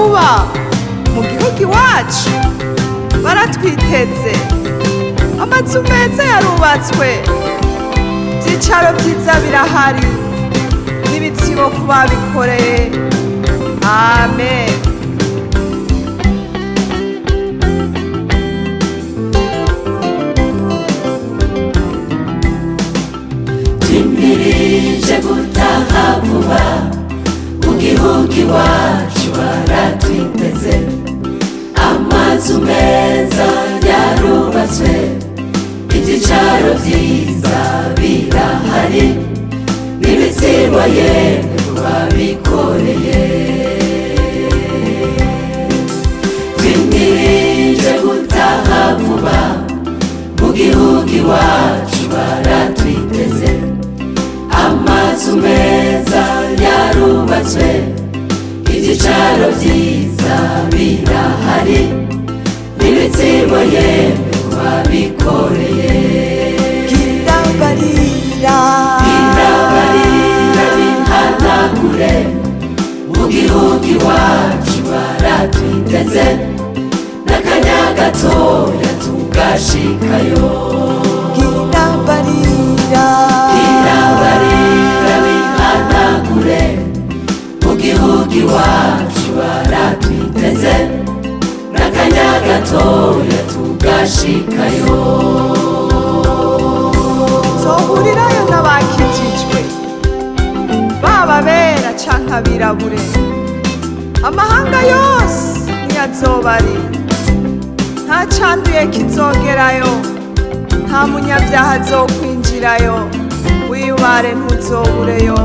vuba mu gihugu iwacu baratwiteze. Amazu meza yarubatswe, ivyicaro vyiza birahari, n'ibitsibo ku babikoreye. Amen. Twimirije gutaha vuba mu gihugu iwacu baratwiteze. Amazu meza yarubatswe, ivyicaro vyiza birahari, n'ibitsibo yemwe ku babikoreye. Twimirije gutaha vuba mu gihugu iwacu baratwiteze. Amazu meza yarubatswe, ivyicaro vyiza birahari, n'ibitsibo yemwe ku babikoreye. Birabarira birabarira bihanagure mu gihugu iwacu baratwiteze. N'akanya gatoya tugashikayo. birabarira birabarira bihanagure mu gihugu iwacu baratwiteze. N'akanya gatoya tugashikayo. zohurirayo n'abakijijwe, baba bera canke abirabure. Amahanga yose niyazoba ari, nta canduye kizogerayo, nta munyavyaha azokwinjirayo. Wiyubare ntuzobureyo,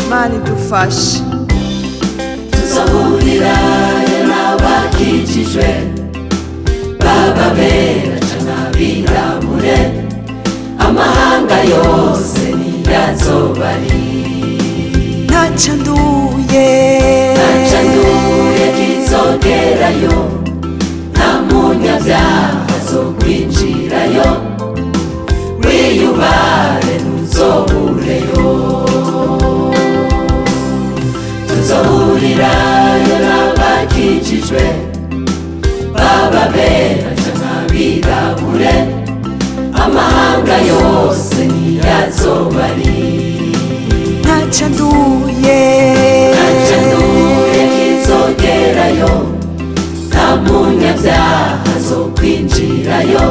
Mana idufashe. Tuzohurirayo n'abakijijwe, baba bera canke abirabure. Amahanga yose niyazoba ari, Nta canduye kizogerayo, nta munyavyaha azokwinjirayo. Wiyubare ntuzobureyo. Tuzohurirayo n'abakijijwe, baba bera canke abirabure. Amahanga yose niyazoba ari, nta canduye kizogerayo, nta munyavyaha azokwinjirayo.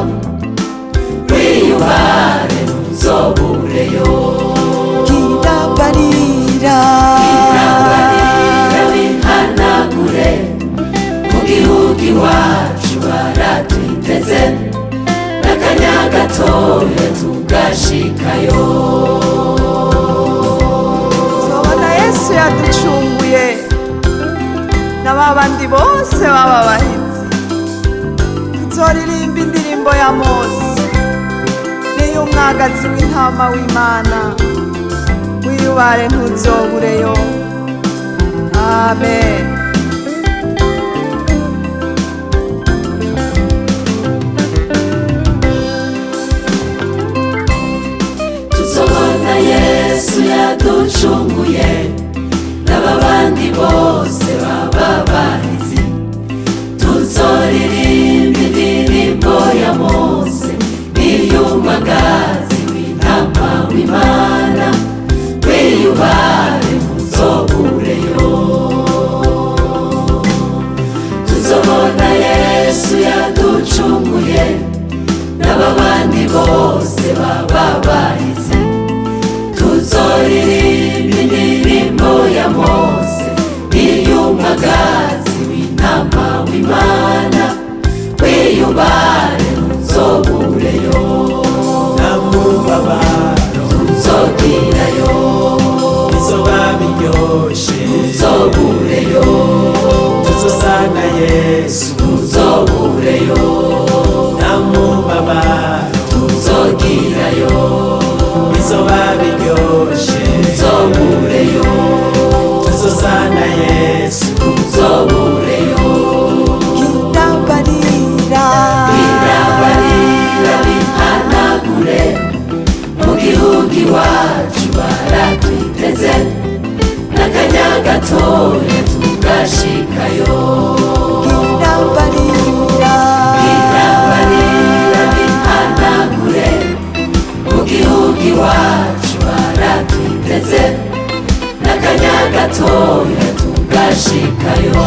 Wiyubare ntuzobureyo. birabarira birabarira bihanagure mu gihugu iwacu baratwiteze. N'akanya gatoya tugashikayo. tuzobona Yesu yaducunguye, na babandi bose baba bahizi. Tuzoririmba indirimbo ya Mose n'iy'umwagazi w'intama w'Imana. Wiyubare ntuzobureyo. Amen. Tuzobona Yesu yaducunguye, n'ababandi bose baba bahizi. Tuzoririmba indirimbo ya Mose n'iy'umwagazi w'intama w'Imana. Wiyubare ntuzobureyo. Tuzobona Yesu yaducunguye, n'ababandi bose baba bahizi. Tuzoririmba indirimbo ya Mose n'iy'umwagazi w'intama w'Imana. Wiyubare ntuzobureyo. nta mubabaro Tuzogirayo, bizoba biryoshe. tuzobureyo. tuzosana Yesu Tuzobureyo, nta mubabaro tuzogirayo. bizoba biryoshe. Tuzobureyo, tuzosana Yesu tuzobureyo. birabarira birabarira bihanagure mu gihugu iwacu baratwiteze. N'akanya gatoya tugashikayo. Girambarira Girambarira gihanagure, mu gihugu iwacu baratwiteze, n'akanya gatoya tugashikayo.